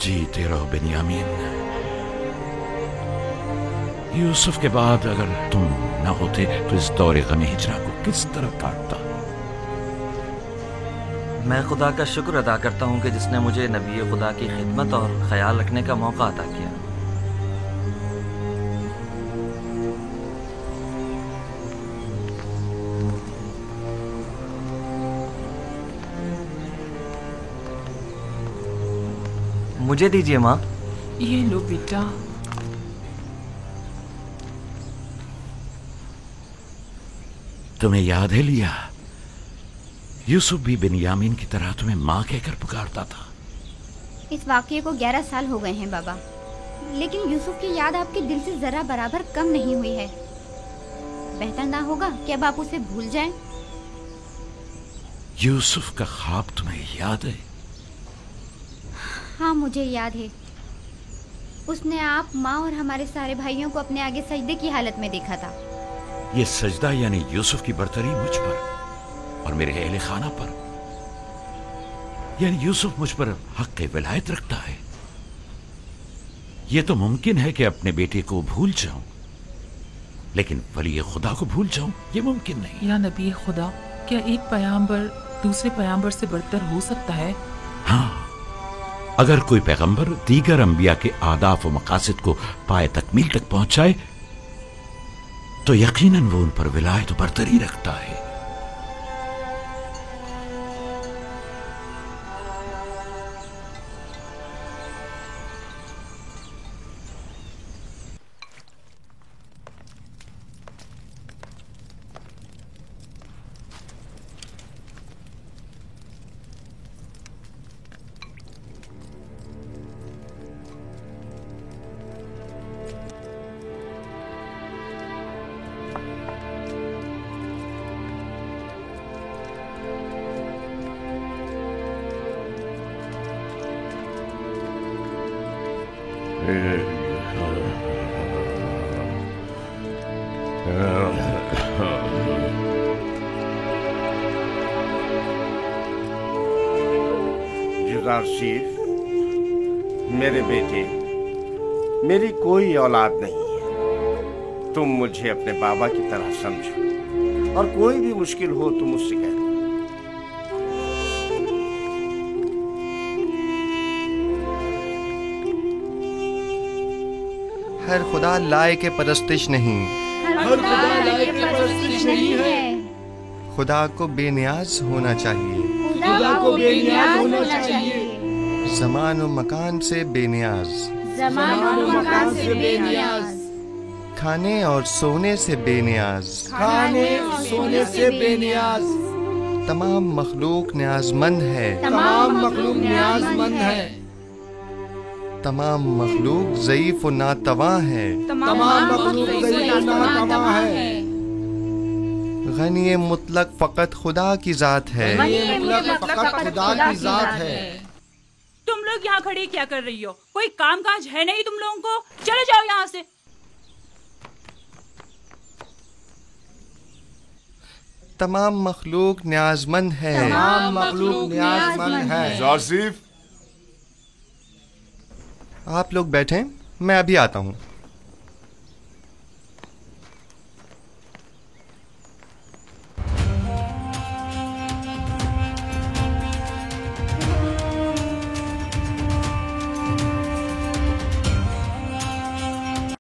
जीते रहो बेन्यामीन। यूसुफ के बाद अगर तुम न होते तो इस दौरे गमे हिजरा को किस तरह काटता। मैं खुदा का शुक्र अदा करता हूँ कि जिसने मुझे नबी खुदा की खिदमत और ख्याल रखने का मौका अता किया। मुझे दीजिए माँ। ये लो बेटा। तुम्हें याद है लिया, यूसुफ भी बेन्यामीन की तरह तुम्हें माँ कहकर पुकारता था। इस वाकये को 11 साल हो गए हैं बाबा, लेकिन यूसुफ की याद आपके दिल से जरा बराबर कम नहीं हुई है। बेहतर ना होगा कि अब आप उसे भूल जाएं? यूसुफ का ख्वाब तुम्हें याद है? हाँ, मुझे याद है। उसने आप, माँ और हमारे सारे भाइयों को अपने आगे सजदे की हालत में देखा था। ये सजदा यानी यूसुफ की बरतरी मुझ पर और मेरे अहले खाना पर, यानी यूसुफ मुझ पर हक विलायत रखता है। यह तो मुमकिन है कि अपने बेटे को भूल जाऊं, लेकिन वली खुदा को भूल जाऊं ये मुमकिन नहीं। या नबी खुदा, क्या एक पैगंबर दूसरे पैगंबर से बढ़कर हो सकता है? हाँ, अगर कोई पैगंबर दीगर अंबिया के आदाफ व मकासद को पाए तकमील तक पहुंचाए तो यकीनन वो उन पर विलायत बरतरी रखता है। यूसुफ, मेरे बेटे, मेरी कोई औलाद नहीं है। तुम मुझे अपने बाबा की तरह समझो और कोई भी मुश्किल हो तो मुझसे कह दो। हर खुदा लाए के परस्तिश नहीं, हर खुदा लाए के परस्तिश नहीं है। खुदा को बेनियाज होना चाहिए, खुदा को बेनियाज होना चाहिए। ज़मान व मकान से बेनियाज, ज़मान व मकान से बेनियाज। खाने और सोने से बेनियाज, खाने और सोने से बेनियाज। तमाम मखलूक न्याजमंद है, तमाम मखलूक न्याजमंद है। तमाम मखलूक ज़ईफ़ व नातवा है, तमाम मखलूक ज़ईफ़ व नातवा है। गनी मुतलक फ़कत खुदा की ज़ात है, गनी मुतलक फ़कत खुदा की ज़ात है। तुम लोग यहाँ खड़ी क्या कर रही हो? कोई काम काज है नहीं तुम लोगों को? चले जाओ यहाँ से। तमाम मखलूक न्याजमंद है, तमाम मखलूक न्याजमंद है। यूसुफ, आप लोग बैठें, मैं अभी आता हूँ।